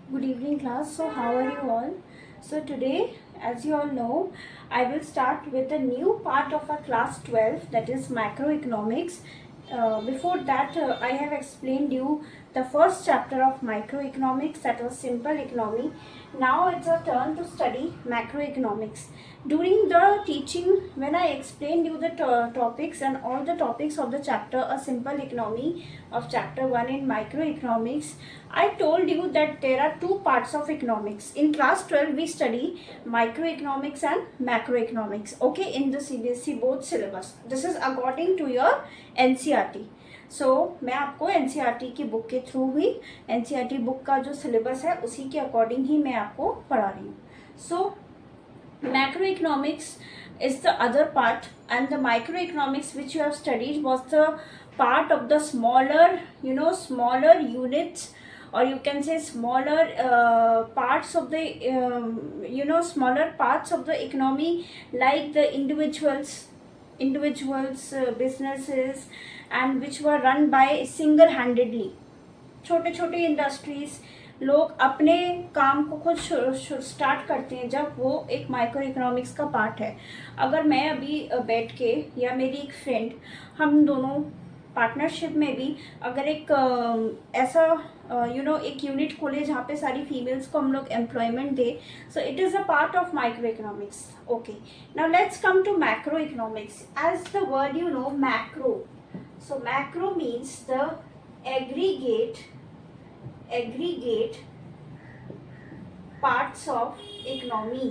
Good evening, class. So, how are you all? So, today, as you all know, I will start with a new part of our class 12, that is macroeconomics. Before that, I have explained you the first chapter of microeconomics, that was simple economy. Now it's a turn to study macroeconomics. During the teaching, when I explained you the topics and all the topics of the chapter, a simple economy of chapter 1 in microeconomics, I told you that there are two parts of economics. In class 12, we study microeconomics and macroeconomics, okay, in the CBSE board syllabus. This is according to your NCERT. सो मैं आपको NCERT की book के through ही NCERT book का जो syllabus है उसी के according ही मैं आपको पढ़ा रही हूँ. सो macroeconomics is the other part, and the microeconomics which you have studied was the part of the smaller units, or you can say smaller parts of the smaller parts of the economy, like the individuals businesses, and which were run by single handedly. छोटे छोटे industries, लोग अपने काम को खुद start करते हैं जब वो एक माइक्रो इकोनॉमिक्स का पार्ट है. अगर मैं अभी बैठ के या मेरी एक फ्रेंड, हम दोनों पार्टनरशिप में भी अगर एक ऐसा एक यूनिट खोले जहाँ पे सारी फीमेल्स को हम लोग एम्प्लॉयमेंट दे, so it is a part of micro economics. Okay, now let's come to macro economics. As the word you know, macro. So macro means the aggregate parts of economy.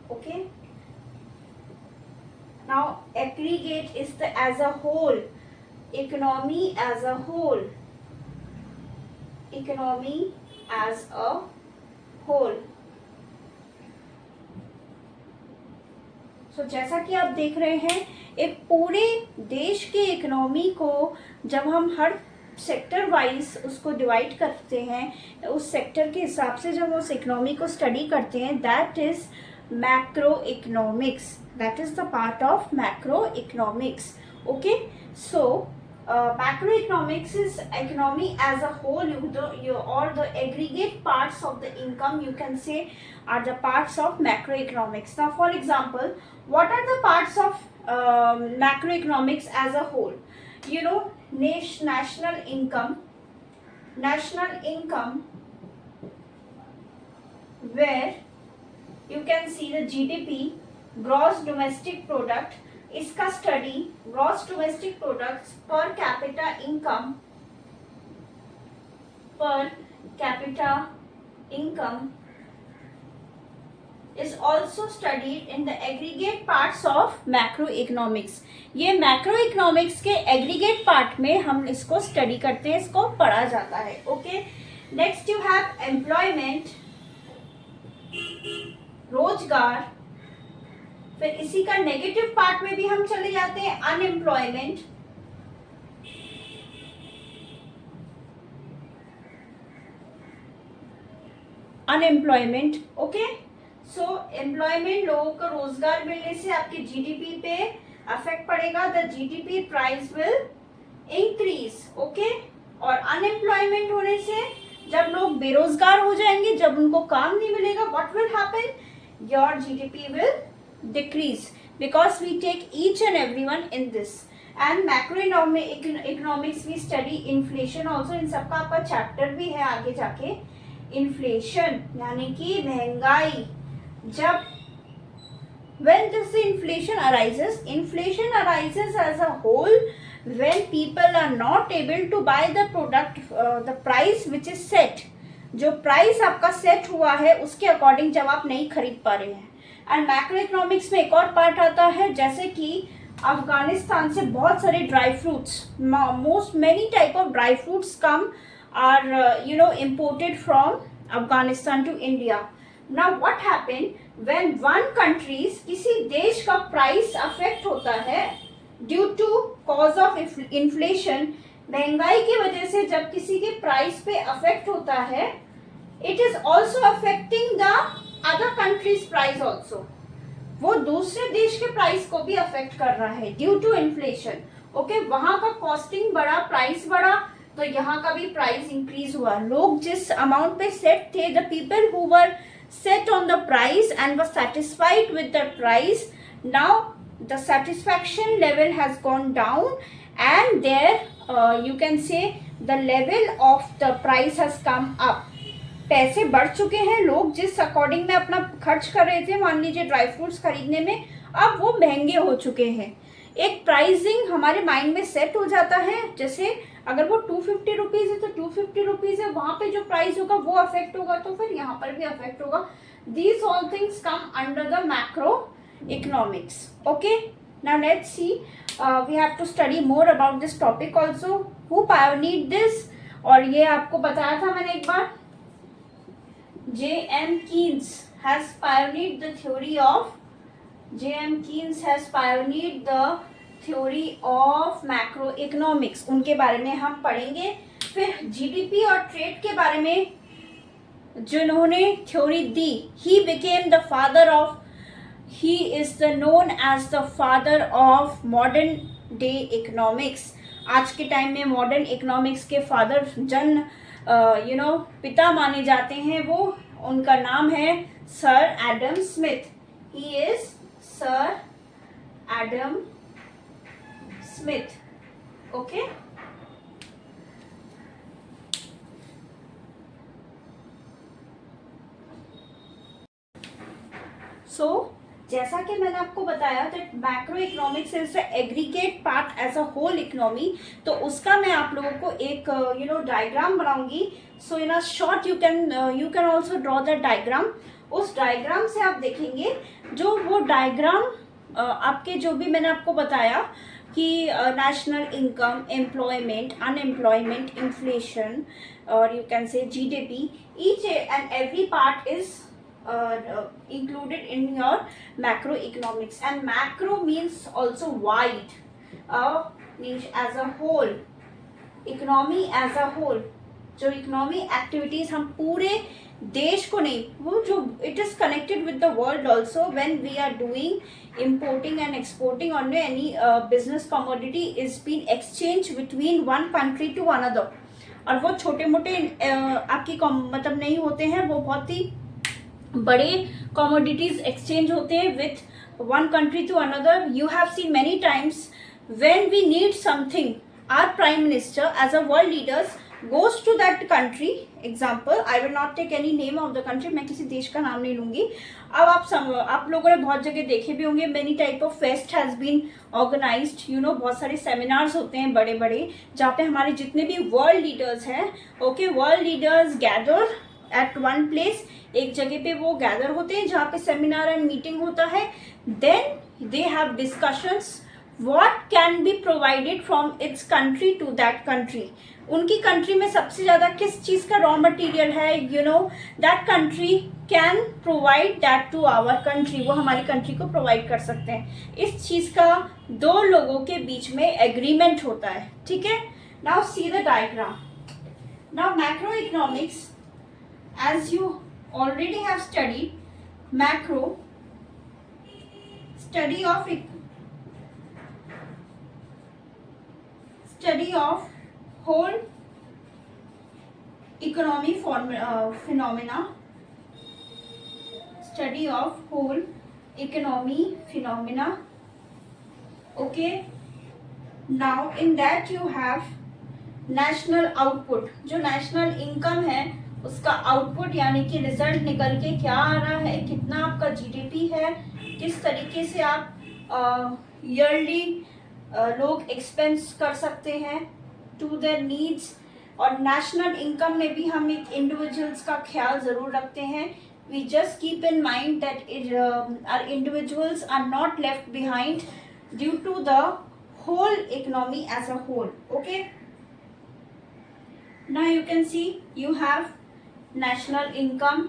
Okay, now aggregate is the as a whole, economy as a whole. तो जैसा कि आप देख रहे हैं, एक पूरे देश के इकोनॉमी को जब हम हर सेक्टर वाइज उसको डिवाइड करते हैं, उस सेक्टर के हिसाब से जब उस इकोनॉमी को स्टडी करते हैं, that is macro economics. That is the part of macro economics. Okay, so macroeconomics is economy as a whole, or the aggregate parts of the income, you can say, are the parts of macroeconomics. Now, for example, what are the parts of macroeconomics as a whole? You know, national income, where you can see the GDP, gross domestic product. इसका study, gross domestic products, per capita income is also studied in the aggregate parts of macroeconomics. ये macroeconomics के aggregate part में हम इसको study करते हैं, इसको पढ़ा जाता है. Okay, next you have employment, रोजगार. फिर इसी का नेगेटिव पार्ट में भी हम चले जाते हैं, अनएम्प्लॉयमेंट. ओके, सो एम्प्लॉयमेंट, लोगों को रोजगार मिलने से आपके जीडीपी पे अफेक्ट पड़ेगा. The GDP price will increase. Okay, और अनएम्प्लॉयमेंट होने से जब लोग बेरोजगार हो जाएंगे, जब उनको काम नहीं मिलेगा, what will happen? Your GDP will decrease, because we take each and everyone in this. And macroeconomics we study inflation also. इन सबका आपका चैप्टर भी है आगे जाके. इन्फ्लेशन यानी कि महंगाई. जब when this inflation arises as a whole, when people are not able to buy the product, the price which is set, जो प्राइस आपका सेट हुआ है उसके अकॉर्डिंग जब आप नहीं खरीद पा रहे हैं. एंड मैक्रो इकोनॉमिक्स में एक और पार्ट आता है, जैसे कि अफगानिस्तान से बहुत सारे dry fruits, most many type of dry fruits come are imported from Afghanistan to India. Now what happen when one countries, किसी देश का प्राइस अफेक्ट होता है due to cause of inflation, महंगाई की वजह से जब किसी के प्राइस पे अफेक्ट होता है, it is also affecting the other countries price also. वो दूसरे देश के प्राइस को भी अफेक्ट कर रहा है ड्यू टू इन्फ्लेशन. ओके, वहां का कॉस्टिंग बढ़ा, प्राइस बढ़ा, तो यहाँ का भी प्राइस इंक्रीज हुआ। लोग जिस अमाउंट पे सेट थे, the people who were set on the price and was satisfied with the price, now the satisfaction level has gone down and there you can say the level of the price has come up. पैसे बढ़ चुके हैं, लोग जिस according में अपना खर्च कर रहे थे, मान लीजिए ड्राई फ्रूट्स खरीदने में, अब वो महंगे हो चुके हैं। एक प्राइसिंग हमारे माइंड में सेट हो जाता है, जैसे अगर वो 250 रुपीज़ है तो 250 रुपीज़ है, वहाँ पे जो प्राइस होगा वो अफेक्ट होगा, तो फिर यहाँ पर भी अफेक्ट होगा। These all things come under the macroeconomics. Okay, now let's see, we have to study more about this topic also. Who pioneered this? और ये आपको बताया था मैंने एक बार, J.M. Keynes has pioneered the theory of macroeconomics. उनके बारे में हम पढ़ेंगे। फिर GDP और ट्रेड के बारे में जिन्होंने theory the, he is the known as the father of modern day economics. आज के टाइम में मॉडर्न इकोनॉमिक्स के फादर पिता माने जाते हैं, वो उनका नाम है sir Adam Smith. He is sir Adam Smith. Okay, so जैसा कि मैंने आपको बताया that macro economics is the aggregate part as a whole economy, तो उसका मैं आप लोगों को एक डायग्राम बनाऊंगी। So in a short you can also draw the diagram. उस डायग्राम से आप देखेंगे, जो वो डायग्राम आपके जो भी मैंने आपको बताया कि national income, employment, unemployment, inflation और you can say GDP, each and every part is included in your macroeconomics. And macro means also wide, means as a whole, economy as a whole. जो economy activities हम पूरे देश को नहीं, वो जो it is connected with the world also when we are doing importing and exporting on any business commodity is been exchange between one country to another. और वो छोटे मोटे आपकी मतलब नहीं होते हैं, वो बहुत ही बड़े कमोडिटीज एक्सचेंज होते हैं with one country to another. You have seen many times when we need something, our prime minister as a world leaders goes to that country. Example, I will not take any name of the country, मैं किसी देश का नाम नहीं लूँगी। अब आप लोगों ने बहुत जगह देखे भी होंगे, many type of fest has been organized, बहुत सारे सेमिनार्स होते हैं बड़े बड़े, जहाँ पे हमारे जितने भी वर्ल्ड लीडर्स हैं, okay, world leaders gather at one place, एक जगह पे वो गैदर होते हैं जहाँ पे सेमिनार एंड मीटिंग होता है। Then they have discussions what can be provided from its country to that country. उनकी कंट्री में सबसे ज़्यादा किस चीज़ का रॉ मटेरियल है, that country can provide that to our country, वो हमारी कंट्री को प्रोवाइड कर सकते हैं। इस चीज़ का दो लोगों के बीच में एग्रीमेंट होता है, ठीक है। Now see the diagram. Now macro economics, as you already have studied, macro study of whole economy phenomena, study of whole economy phenomena. Okay, now in that you have national output, जो national income है उसका output यानी कि result निकल के क्या आ रहा है, कितना आपका जीडीपी है, किस तरीके से आप ईयरली लोग एक्सपेंस कर सकते हैं टू देयर नीड्स। और नेशनल इनकम में भी हम एक इंडिविजुअल्स का ख्याल ज़रूर रखते हैं। We just keep in mind that our individuals are not left behind due to the whole economy as a whole. Okay, now you can see you have national income,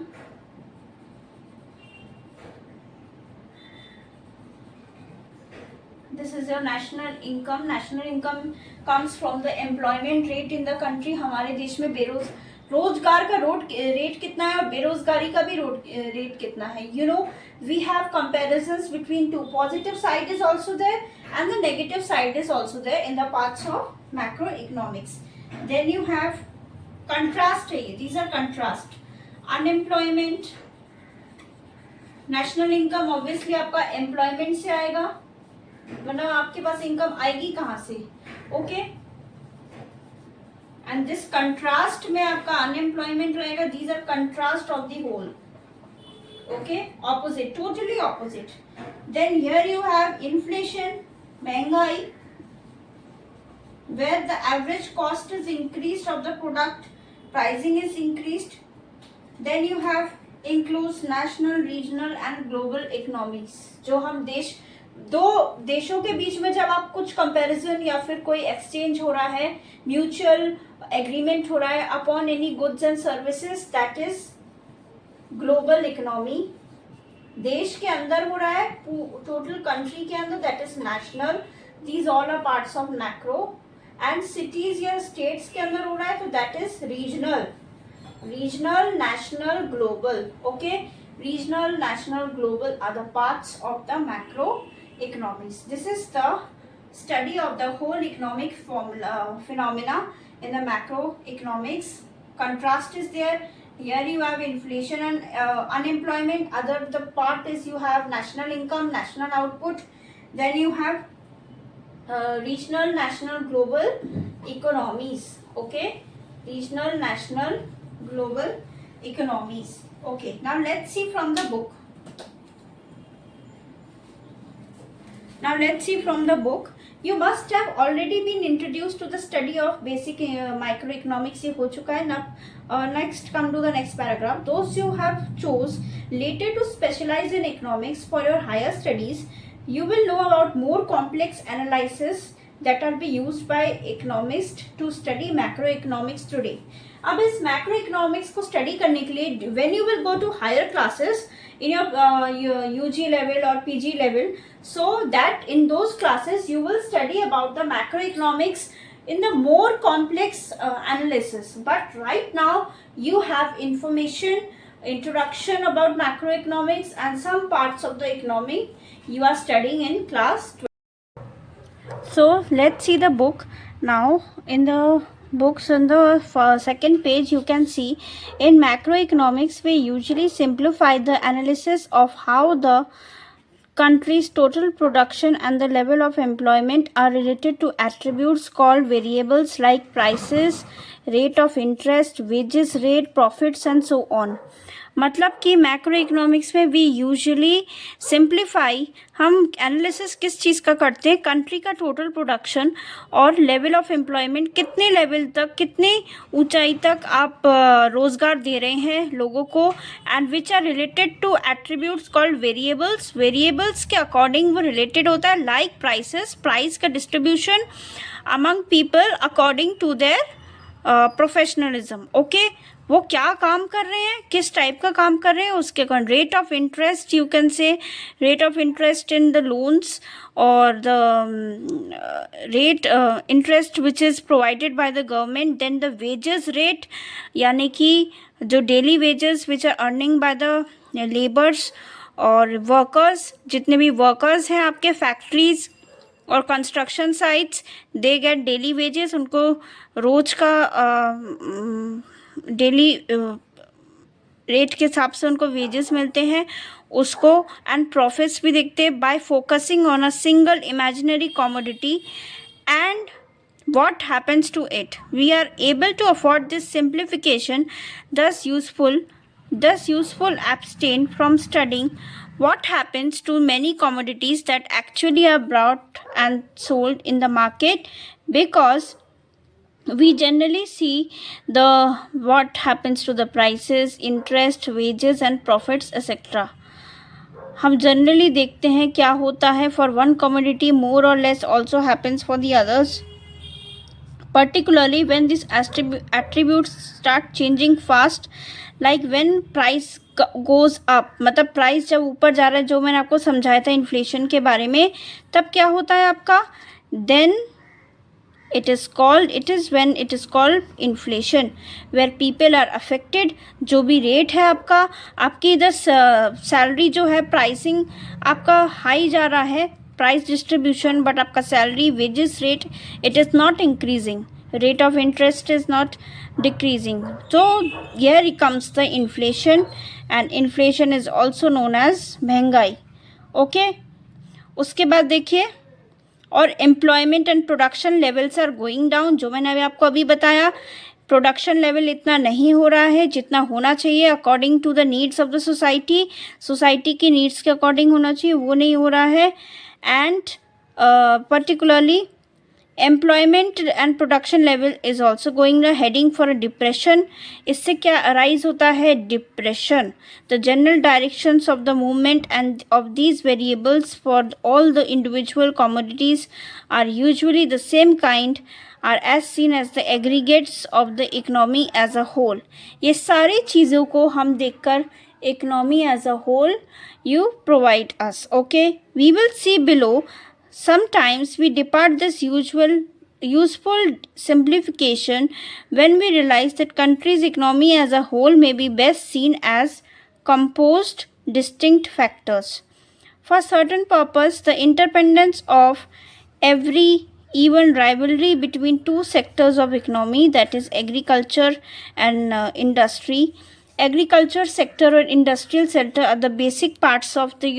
this is your national income. National income comes from the employment rate in the country. हमारे देश में रोजगार का rate कितना है और बेरोजगारी का भी रेट कितना है। we have comparisons between two. Positive side is also there and the negative side is also there in the parts of macroeconomics. Then you have contrast है ये, these are contrast. Unemployment, national income obviously आपका employment से आएगा, मतलब आपके पास income आएगी कहाँ से. ओके, एंड दिस कंट्रास्ट में आपका अनएम्प्लॉयमेंट रहेगा. These are contrast of the whole. Okay, opposite, totally opposite. Then here you have inflation, महंगाई, where the average cost is increased of the product, pricing is increased. Then you have includes national, regional and global economies. जो हम दो देशों के बीच में जब आप कुछ कंपैरिजन या फिर कोई एक्सचेंज हो रहा है, म्यूचुअल एग्रीमेंट हो रहा है upon any goods and services, that is global economy. देश के अंदर हो रहा है, टोटल कंट्री के अंदर, that is national. These all are parts of macro. And cities या स्टेट्स के अंदर हो रहा है तो that is regional. Regional, national, global. Okay, regional, national, global are the parts of the macro economies. This is the study of the whole economic phenomena in the macroeconomics. Contrast is there. Here you have inflation and unemployment. Other the part is you have national income, national output. Then you have regional, national, global economies. Okay, regional, national, global economies. Okay, now let's see from the book. Now let's see from the book. You must have already been introduced to the study of basic microeconomics. ये हो चुका है. Now next come to the next paragraph. Those you have chose later to specialize in economics for your higher studies, you will know about more complex analysis that are be used by economists to study macroeconomics today. अब इस macro economics को study करने के लिए when you will go to higher classes in your UG level और PG level, so that in those classes you will study about the macro economics in the more complex analysis. But right now you have information, introduction about macroeconomics and some parts of the economy you are studying in class 12. So let's see the book now. In the books on the second page you can see, in macroeconomics we usually simplify the analysis of how the country's total production and the level of employment are related to attributes called variables like prices, rate of interest, wages rate, profits and so on. मतलब कि macro economics में we usually simplify, हम analysis किस चीज़ का करते हैं, country का टोटल प्रोडक्शन और लेवल ऑफ एम्प्लॉयमेंट, कितने लेवल तक, कितने ऊंचाई तक आप रोज़गार दे रहे हैं लोगों को, and which are related to attributes called variables. Variables के अकॉर्डिंग वो रिलेटेड होता है, लाइक प्राइसेस, प्राइस का distribution among people according to their professionalism. Okay, वो क्या काम कर रहे हैं, किस टाइप का काम कर रहे हैं उसके according. Rate of interest, you can say rate of interest in the loans और the rate interest which is provided by the government. Then the wages rate, यानी कि जो daily wages which are earning by the labours और workers, जितने भी workers हैं आपके factories और construction sites, they get daily wages, उनको रोज का डेली रेट के हिसाब से उनको वेजेस मिलते हैं उसको. एंड प्रॉफिट्स भी देखते हैं bye focusing on a single imaginary commodity and what happens to it. We are able to afford this simplification, thus useful abstain from studying what happens to many commodities that actually are bought and sold in the market, because we generally see the what happens to the prices, interest, wages and profits etc. हम generally देखते हैं क्या होता है for one commodity, मोर और less also happens for the others, particularly when these attributes start changing fast, like when price goes up. मतलब price जब ऊपर जा रहा है, जो मैंने आपको समझाया था इन्फ्लेशन के बारे में, तब क्या होता है आपका, then it is when it is called inflation, where people are affected. जो भी रेट है आपका, आपकी इधर सैलरी जो है, प्राइसिंग आपका हाई जा रहा है, प्राइस डिस्ट्रीब्यूशन, बट आपका salary, wages rate, it is not increasing. rate of interest is not decreasing. So here comes the inflation, and inflation is also known as महंगाई. ओके, उसके बाद देखिए, और employment and production levels are going down. जो मैंने अभी आपको अभी बताया, प्रोडक्शन लेवल इतना नहीं हो रहा है जितना होना चाहिए according to the needs of the society. Society की नीड्स के अकॉर्डिंग होना चाहिए, वो नहीं हो रहा है. And particularly employment and production level is also going heading for a depression. इससे क्या अराइज होता है? Depression. The general directions of the movement and of these variables for all the individual commodities are usually the same kind are as seen as the aggregates of the economy as a whole. ये सारी चीज़ों को हम देखकर economy as a whole you provide us. Okay, we will see below. Sometimes we depart this useful simplification when we realize that country's economy as a whole may be best seen as composed distinct factors. For certain purpose, the interdependence of every even rivalry between two sectors of economy, that is agriculture and industry. Agriculture sector or industrial sector are the basic parts of the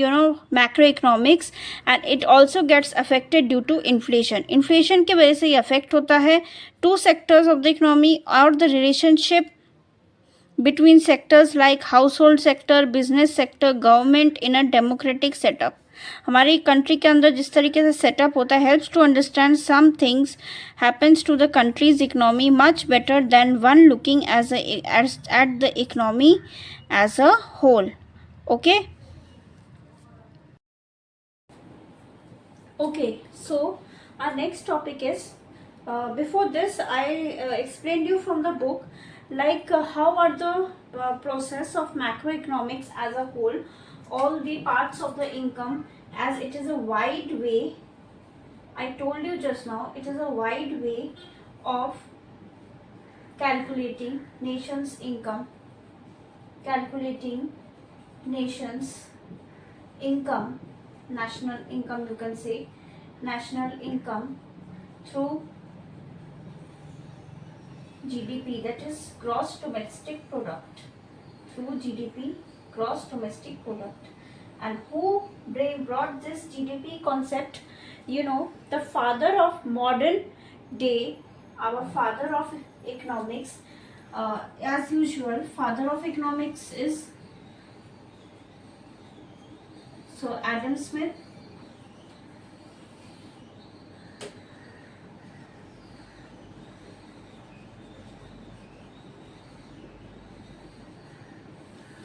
macroeconomics, and it also gets affected due to inflation. Inflation के वजह से ये affect होता है two sectors of the economy और the relationship between sectors like household sector, business sector, government in a democratic setup. हमारी country के अंदर जिस तरीके से सेटअप होता है helps to understand some things happens to the country's economy much better than one looking at the economy as a whole. Okay okay, so our next topic is, before this I explained you from the book like how are the process of macroeconomics as a whole, all the parts of the income, as it is a wide way. I told you just now, it is a wide way of calculating nation's income, calculating nation's income, national income, you can say national income through GDP, that is gross domestic product, through GDP, gross domestic product. And who brought this GDP concept? You know, the father of modern day, our father of economics, as usual, father of economics is so Adam Smith.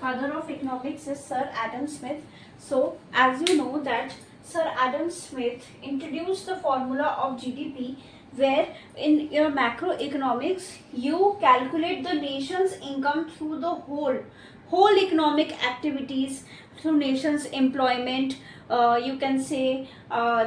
Father of economics is Sir Adam Smith. So as you know that Sir Adam Smith introduced the formula of GDP, where in your macroeconomics you calculate the nation's income through the whole economic activities, through nation's employment, you can say,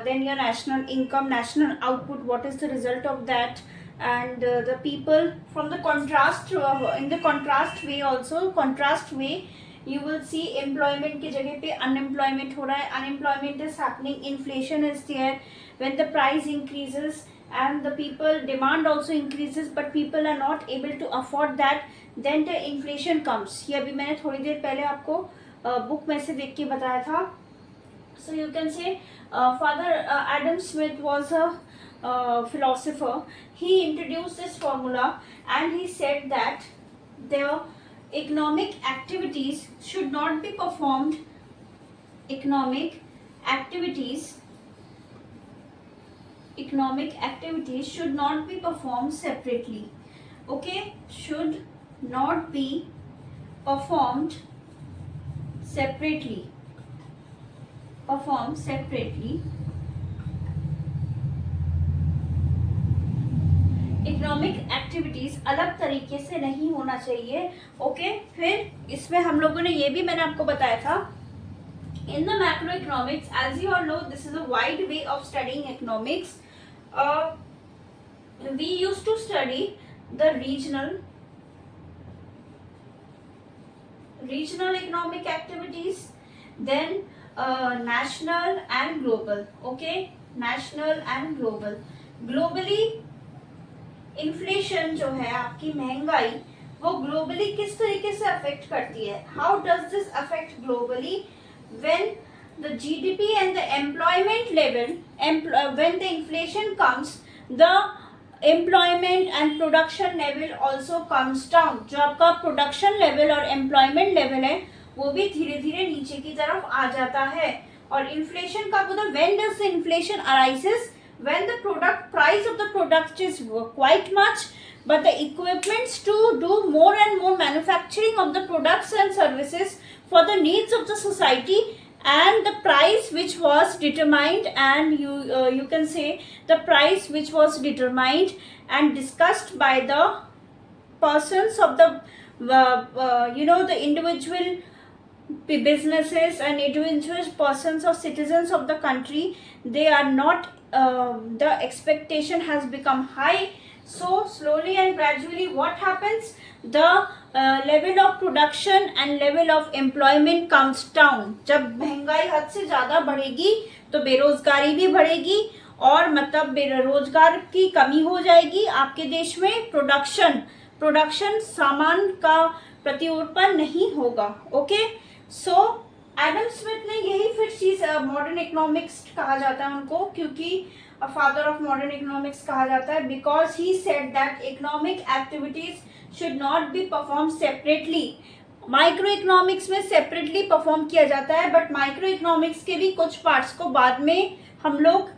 then your national income, national output, what is the result of that, and the people from the contrast, in the contrast way also, contrast way you will see employment की जगह पे unemployment हो रहा है, unemployment is happening, inflation is there. When the price increases and the people demand also increases but people are not able to afford that, then the inflation comes. ये अभी मैंने थोड़ी देर पहले आपको बुक में से देख के बताया था. So you can say Father Adam Smith was a philosopher. He introduced this formula and he said that the economic activities should not be performed, economic activities should not be performed separately. Okay, should not be performed separately. Economic activities अलग तरीके से नहीं होना चाहिए. Okay, फिर इसमें हम लोगों ने ये भी मैंने आपको बताया था, in the macro economics, as you all know, this is a wide way of studying economics. We used to study the regional economic activities, then national and global. Okay, national and global. Globally inflation जो है आपकी महंगाई वो globally किस तरीके से affect करती है. How does this affect globally when the GDP and the employment level, when the inflation comes, the employment and production level also comes down. जो आपका production level और employment level है वो भी धीरे धीरे नीचे की तरफ आ जाता है. और inflation का मतलब when does the inflation arises? When the product price of the product is quite much, but the equipments to do more and more manufacturing of the products and services for the needs of the society, and the price which was determined, and you can say the price which was determined and discussed by the persons of the the individual businesses and individual persons or citizens of the country, they are not the expectation has become high. So slowly and gradually what happens, the level of production and level of employment comes down. जब महंगाई हद से ज़्यादा बढ़ेगी तो बेरोजगारी भी बढ़ेगी और मतलब बेरोजगार की कमी हो जाएगी आपके देश में. प्रोडक्शन सामान का प्रत्युत्पन्न नहीं होगा. ओके, सो एडम स्मिथ ने यही फिर चीज मॉडर्न इकोनॉमिक्स कहा जाता है उनको, क्योंकि फादर ऑफ मॉडर्न इकोनॉमिक्स कहा जाता है, because he said that economic activities should not be perform separately. Micro economics में सेपरेटली परफॉर्म किया जाता है, बट माइक्रो इकोनॉमिक्स के भी कुछ पार्ट्स को बाद में हम लोग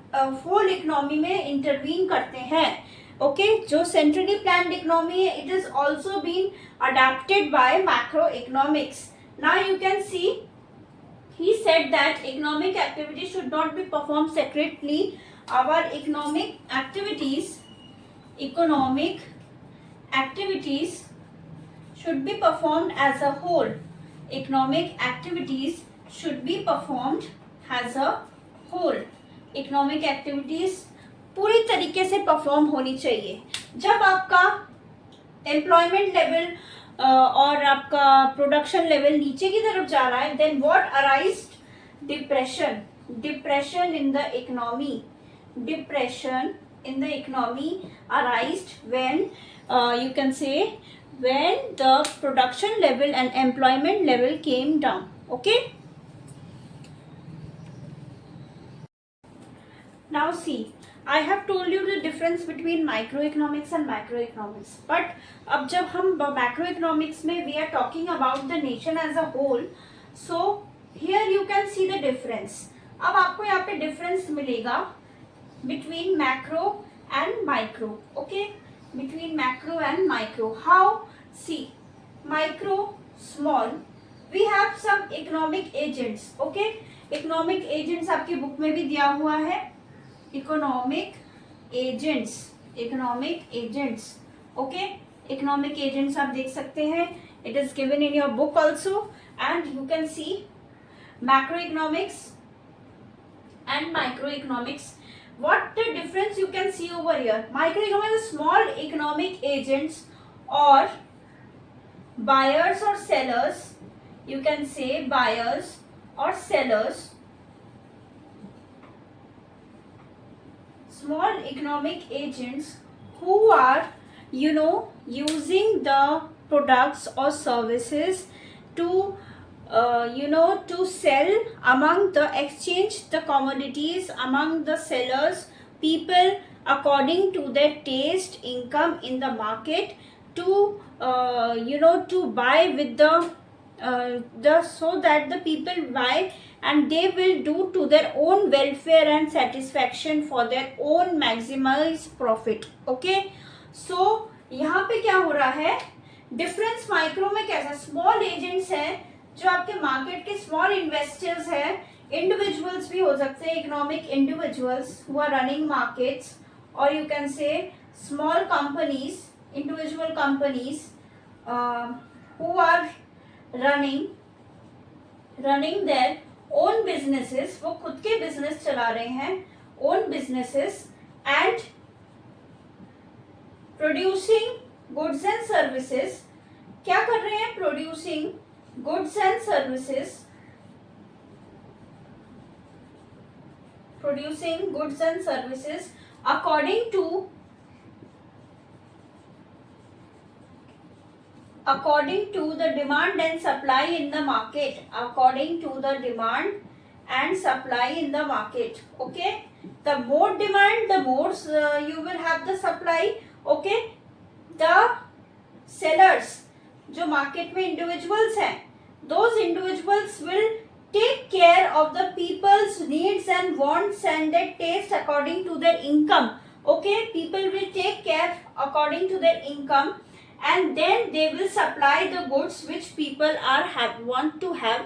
होल इकोनॉमी में इंटरवीन करते हैं. ओके, जो सेंट्रली प्लान्ड इकोनॉमी है, it is also been adapted by macro economics. Now you can see he said that economic activity should not be performed separately. Our economic activities should be performed as a whole. Economic activities should be performed as a whole. Economic activities पूरी तरीके से perform होनी चाहिए. जब आपका employment level और आपका production level नीचे की तरफ जा रहा है, then what arised, depression in the economy. Depression in the economy arised when you can say when the production level and employment level came down. Okay, now see, I have told you the difference between microeconomics and macroeconomics, but अब जब हम macroeconomics में we are talking about the nation as a whole, so here you can see the difference. अब आपको यहाँ पे difference मिलेगा between macro and micro. Okay, between macro and micro. How? See, micro, small, we have some economic agents. Okay, economic agents आपकी book में भी दिया हुआ है. Economic agents. Okay, economic agents आप देख सकते हैं. It is given in your book also, and you can see macroeconomics and microeconomics. What the difference you can see over here? Microeconomics is small economic agents or buyers or sellers. You can say buyers or sellers. Small economic agents who are, using the products or services to to sell among the exchange the commodities among the sellers, people according to their taste, income in the market, to to buy with the so that the people buy and they will do to their own welfare and satisfaction for their own maximize profit. Okay, so यहाँ पे क्या हो रहा है, difference micro में कैसा, small agents हैं जो आपके मार्केट के स्मॉल इन्वेस्टर्स हैं, इंडिविजुअल्स भी हो सकते हैं, economic individuals who are running markets, और you can say small companies, individual companies who are running their own businesses, वो खुद के बिजनेस चला रहे हैं, own businesses, and producing goods and services. क्या कर रहे हैं, producing goods and services, according to according to the demand and supply in the market, according to the demand and supply in the market. Okay, the more demand, the more you will have the supply. Okay, the sellers, जो market में individuals हैं, those individuals will take care of the people's needs and wants and their taste according to their income. Okay, people will take care according to their income, and then they will supply the goods which people are want to have,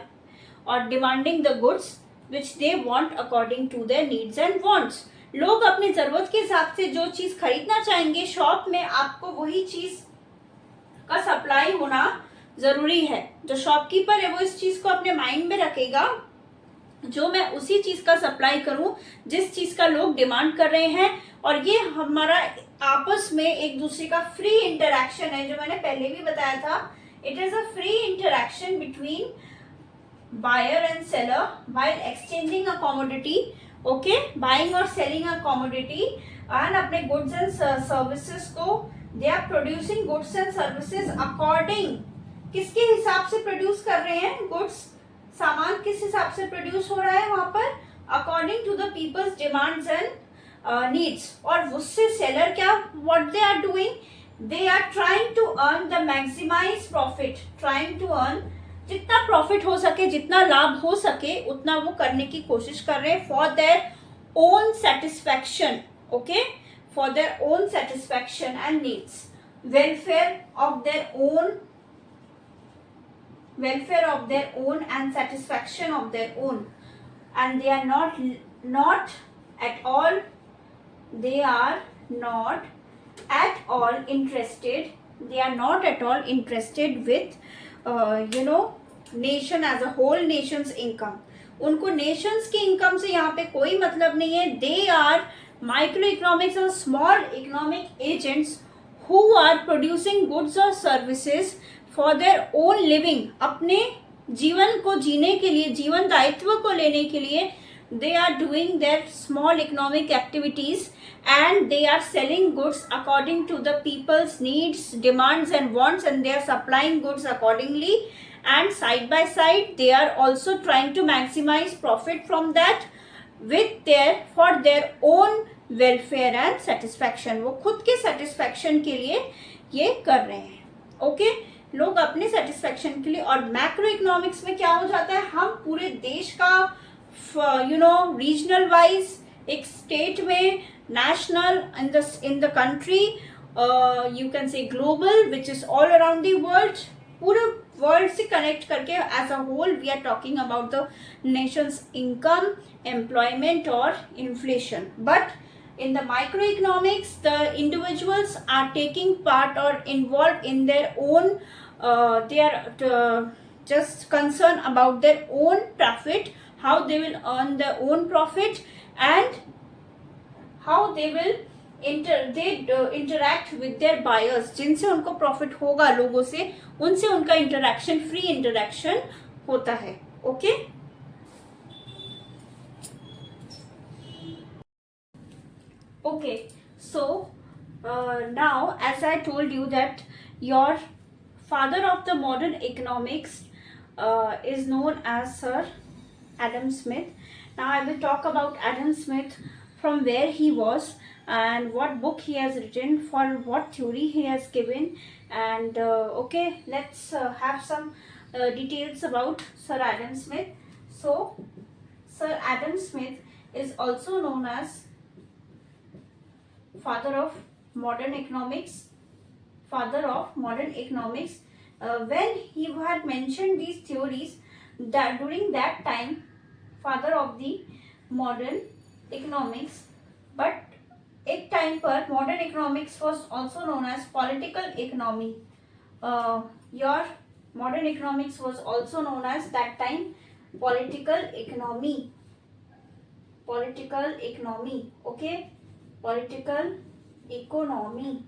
or demanding the goods which they want according to their needs and wants. लोग अपनी जरूरत के हिसाब से जो चीज खरीदना चाहेंगे शॉप में, आपको वही चीज का सप्लाई होना जरूरी है. जो शॉपकीपर है वो इस चीज को अपने माइंड में रखेगा, जो मैं उसी चीज का सप्लाई करूं जिस चीज का लोग डिमांड कर रहे हैं. और ये हमारा आपस में एक दूसरे का फ्री इंटरैक्शन है, जो मैंने पहले भी बताया था. It is a free interaction between buyer and seller while exchanging a commodity. Okay, buying or selling a commodity, and अपने goods and services को they are producing goods and services according, किसके हिसाब से प्रोड्यूस कर रहे हैं goods, सामान किस हिसाब से प्रोड्यूस हो रहा है वहां पर, according to the people's demands and needs. और उससे सेलर क्या, what they are doing, they are trying to earn the maximize profit, trying to earn, जितना प्रॉफिट हो सके, जितना लाभ हो सके उतना वो करने की कोशिश कर रहे हैं for their own satisfaction. Okay, for their own satisfaction and needs, welfare of their own, welfare of their own and satisfaction of their own. And they are not at all, they are not at all interested, they are not at all interested with nation as a whole, nation's income. उनको nations की income से यहाँ पे कोई मतलब नहीं है. They are microeconomics or small economic agents who are producing goods or services for their own living. अपने जीवन को जीने के लिए, जीवन दायित्व को लेने के लिए they are doing their small economic activities, and they are selling goods according to the people's needs, demands and wants, and they are supplying goods accordingly. And side by side they are also trying to maximize profit from that with their, for their own welfare and satisfaction. वो खुद के satisfaction के लिए ये कर रहे हैं. Okay, लोग अपने सेटिस्फैक्शन के लिए. और मैक्रो इकोनॉमिक्स में क्या हो जाता है, हम पूरे देश का रीजनल वाइज, एक स्टेट में, national, in the country, you can say global, which is all around the world, पूरे वर्ल्ड से कनेक्ट करके as a whole we are talking about the nations income, employment और inflation. But in the microeconomics, the individuals are taking part or involved in their own, they are just concerned about their own profit, how they will earn their own profit, and how they will interact with their buyers. जिनसे उनको profit होगा, लोगों से, उनसे उनका interaction, free interaction होता है. Okay, okay, so now as I told you that your father of the modern economics is known as Sir Adam Smith. Now I will talk about Adam Smith, from where he was and what book he has written, for what theory he has given, and okay, let's have some details about Sir Adam Smith. So Sir Adam Smith is also known as father of modern economics, father of modern economics. When he had mentioned these theories, that during that time, father of the modern economics. But एक time पर modern economics was also known as political economy. Your modern economics was also known as that time political economy. Political economy, okay. Political economy,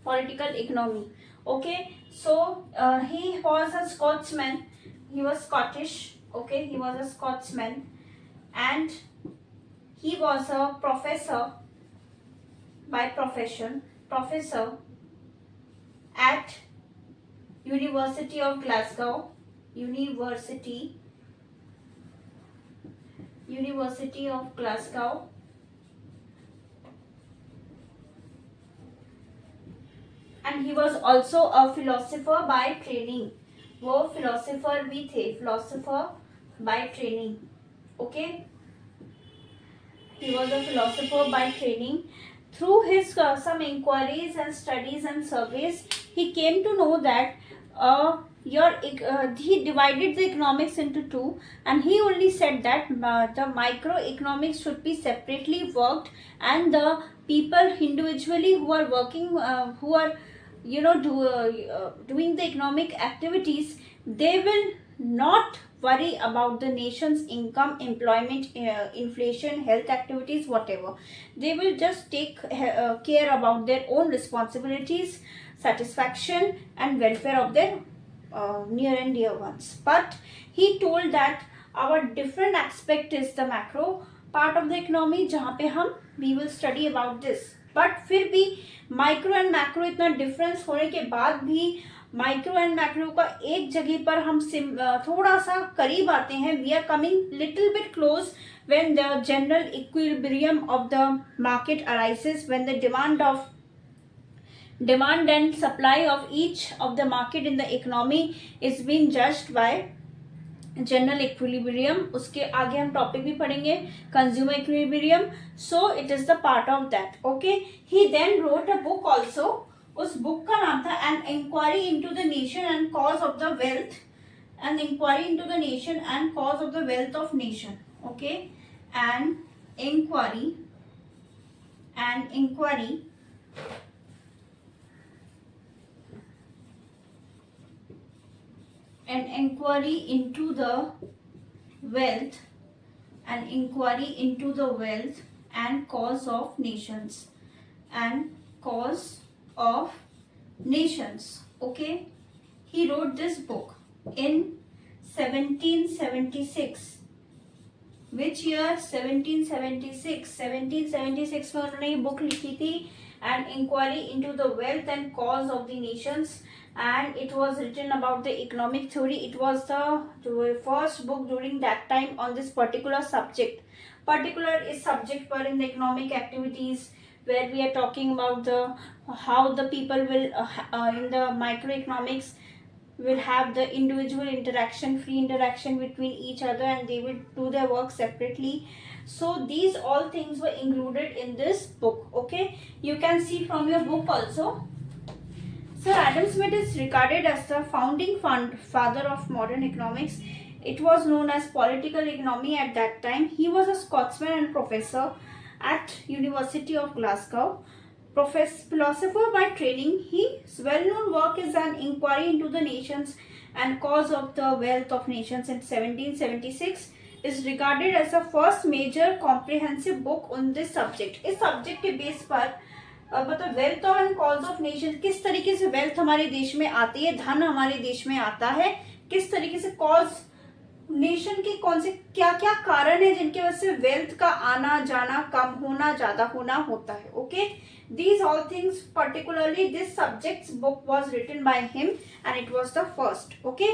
political economy. Okay, so he was a Scotsman, he was Scottish. Okay, he was a Scotsman, and he was a professor by profession, professor at University of Glasgow, University of Glasgow, and he was also a philosopher by training. वो philosopher भी थे, philosopher by training. Okay, he was a philosopher by training. Through his some inquiries and studies and surveys, he came to know that he divided the economics into two, and he only said that the microeconomics should be separately worked, and the people individually who are working, who are doing the economic activities, they will not worry about the nation's income, employment, inflation, health activities, whatever. They will just take care about their own responsibilities, satisfaction and welfare of their near and dear ones. But he told that our different aspect is the macro part of the economy, जहाँ पे हम we will study about this. But फिर भी micro and macro इतना difference होने के बाद भी माइक्रो एंड मैक्रो का एक जगह पर हम थोड़ा सा करीब आते हैं. We are coming little bit close when the general equilibrium of the market arises, when the demand and supply of each of the market in the economy is being judged by general equilibrium. उसके आगे हम topic भी पढ़ेंगे consumer equilibrium. So it is the part of that. Okay, he then wrote a book also. उस book का नाम था an inquiry into the nation and cause of the wealth, an inquiry into the nation and cause of the wealth of nation. Okay, an inquiry an inquiry into the wealth, and cause of nations, okay. He wrote this book in 1776. which year? 1776 में उन्होंने ये book लिखी थी, an inquiry into the wealth and cause of the nations, and it was written about the economic theory. It was the first book during that time on this particular subject. Particular is subject for in the economic activities, where we are talking about the how the people will in the microeconomics will have the individual interaction, free interaction between each other, and they will do their work separately. So these all things were included in this book. Okay, you can see from your book also. Sir Adam Smith is regarded as the founding father of modern economics. It was known as political economy at that time. He was a Scotsman and professor at University of Glasgow. Philosopher by training, his well-known work is an inquiry into the nations and cause of the wealth of nations in 1776. Is regarded as the first major comprehensive book on this subject. इस subject के base पर मतलब wealth and cause of nation, किस तरीके से wealth हमारे देश में आती है, धन हमारे देश में आता है, किस तरीके से कॉज नेशन के कौन से क्या क्या कारण है जिनकी वजह से वेल्थ का आना जाना, कम होना, ज्यादा होना होता है. Okay, these all things, particularly this subject's book was written by him and it was the first. Okay,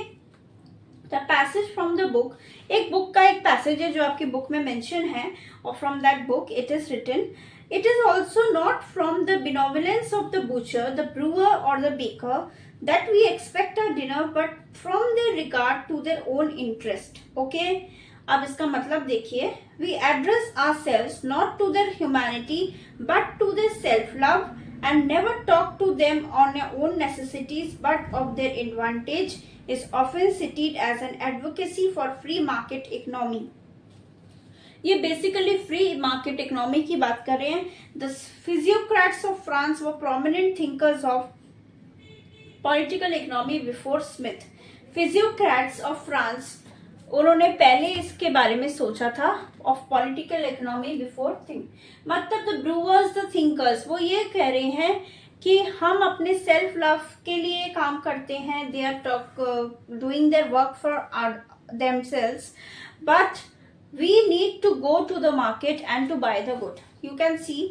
the passage from the book, एक बुक का एक पैसेज है जो आपकी बुक में मेंशन है, और from that book it is written, it is also not from the benevolence of the butcher, the brewer or the baker that we expect our dinner, but from their regard to their own interest. Okay, अब इसका मतलब देखिए, we address ourselves not to their humanity but to their self-love, and never talk to them on their own necessities but of their advantage, is often cited as an advocacy for free market economy. ये basically free market economy की बात कर रहे हैं. The physiocrats of France were prominent thinkers of political economy before Smith. Physiocrats of France, उन्होंने पहले इसके बारे में सोचा था, of political economy before think. मतलब द ब्रूअर्स, द थिंकर्स, वो ये कह रहे हैं कि हम अपने सेल्फ लव के लिए काम करते हैं. They are doing their work for themselves, but we need to go to the market and to buy the good. You can see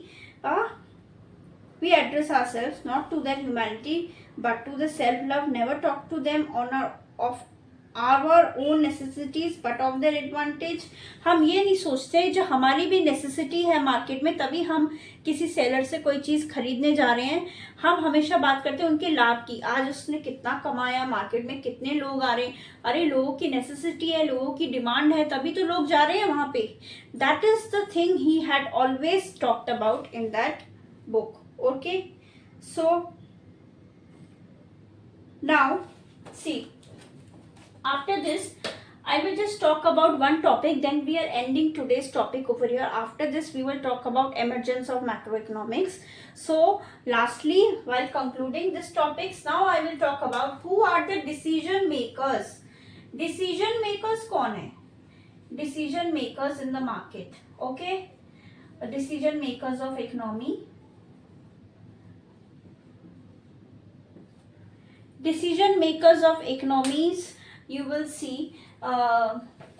We address ourselves not to their humanity but to the self-love. Never talk to them on of our own necessities but of their advantage. हम ये नहीं सोचते जो हमारी भी necessity है market में तभी हम किसी सेलर से कोई चीज़ खरीदने जा रहे हैं. हम हमेशा बात करते हैं उनके लाभ की. आज उसने कितना कमाया, मार्केट में कितने लोग आ रहे हैं. अरे लोगों की नेसेसिटी है, लोगों की डिमांड है, तभी तो लोग जा रहे हैं वहाँ पे. That is the thing he had always talked about in that book. Okay, so now see, after this I will just talk about one topic, then we are ending today's topic over here. After this we will talk about emergence of macroeconomics. So lastly, while concluding this topics, now I will talk about who are the decision makers. Decision makers कौन है? Decision makers in the market. Okay, decision makers of economy. Decision makers of economies, you will see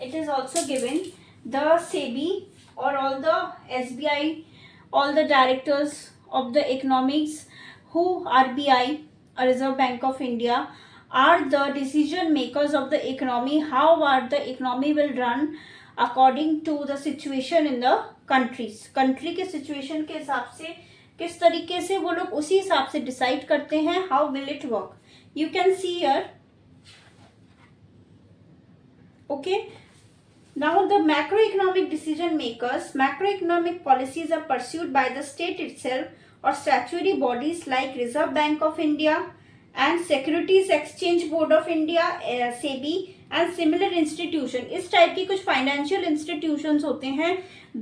it is also given the SEBI or all the SBI, all the directors of the economics, who RBI, Reserve Bank of India, are the decision makers of the economy. How are the economy will run according to the situation in the countries. country के situation के हिसाब से किस तरीके से वो लोग उसी हिसाब से decide करते हैं. how will it work? You can see here. Okay, now the macroeconomic decision makers. Macroeconomic policies are pursued by the state itself or statutory bodies like Reserve Bank of India and Securities Exchange Board of India, SEBI and similar institution. इस type की कुछ financial institutions होते हैं.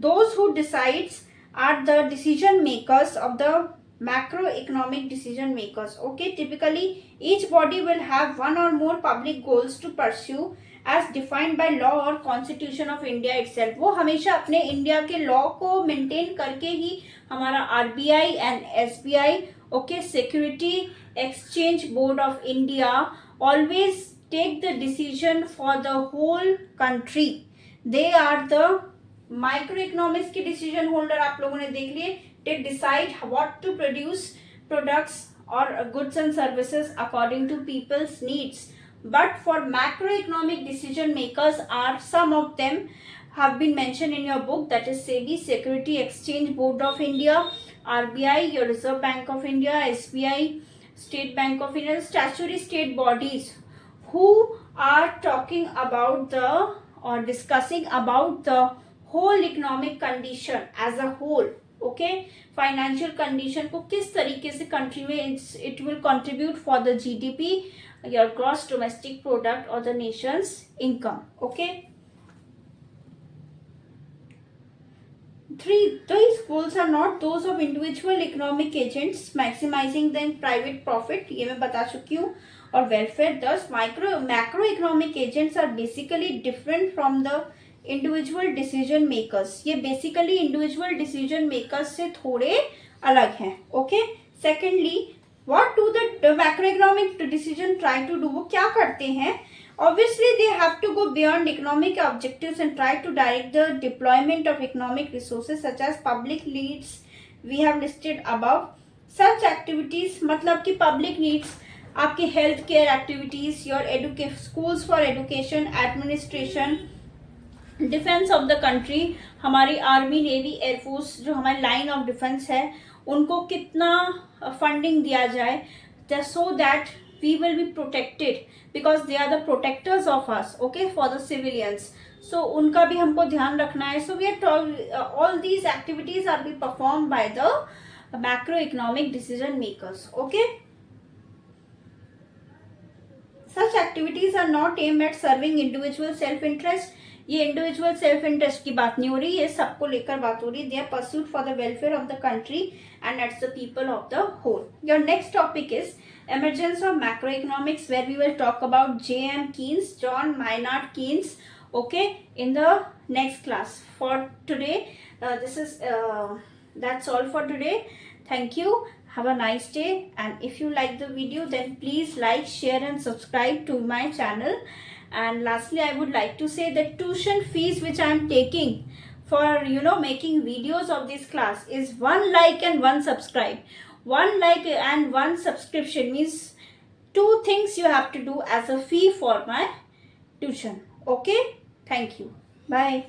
Those who decides are the decision makers of the macroeconomic decision makers. Okay, typically each body will have one or more public goals to pursue as defined by law or constitution of India itself. वो हमेशा अपने India के law को maintain करके ही हमारा RBI and SBI, okay, Security Exchange Board of India always take the decision for the whole country. They are the microeconomics के decision holder. आप लोगों ने देख लिए. They decide what to produce products or goods and services according to people's needs. But for macroeconomic decision makers are some of them have been mentioned in your book, that is SEBI, Security Exchange Board of India, RBI, your Reserve Bank of India, SBI, State Bank of India, statutory state bodies who are talking about the or discussing about the whole economic condition as a whole. Okay, financial condition को किस तरीके से country में it will contribute for the GDP, your gross domestic product or the nation's income. Okay, these goals are not those of individual economic agents maximizing their private profit, ये मैं बता चुकी हूँ, और welfare. Thus macroeconomic agents are basically different from the individual decision makers. ये basically individual decision makers से थोड़े अलग हैं. Okay, secondly, what do the macroeconomic decision try to do? वो क्या करते हैं? Obviously they have to go beyond economic objectives and try to direct the deployment of economic resources such as public needs we have listed above. Such activities मतलब कि public needs आपके health care activities, your schools for education, administration, defence of the country, हमारी army, navy, air force जो हमारी line of defence है उनको कितना funding दिया जाए so that we will be protected because they are the protectors of us. Okay, for the civilians. So उनका भी हमको ध्यान रखना है. So we are all these activities are be perform by the macro economic decision makers. Okay, such activities are not aimed at serving individual self interest. ये individual self interest की बात नहीं हो रही, ये सबको लेकर बात हो रही. They are pursued for the welfare of the country and its the people of the whole. Your next topic is emergence of macroeconomics, where we will talk about J.M. Keynes, John Maynard Keynes, okay, in the next class. For today, that's all for today. Thank you. Have a nice day, and if you like the video, then please like, share and subscribe to my channel. And lastly, I would like to say that tuition fees which I am taking for making videos of this class is 1 like and 1 subscribe. one like and one subscription means 2 things you have to do as a fee for my tuition. Okay, thank you, bye.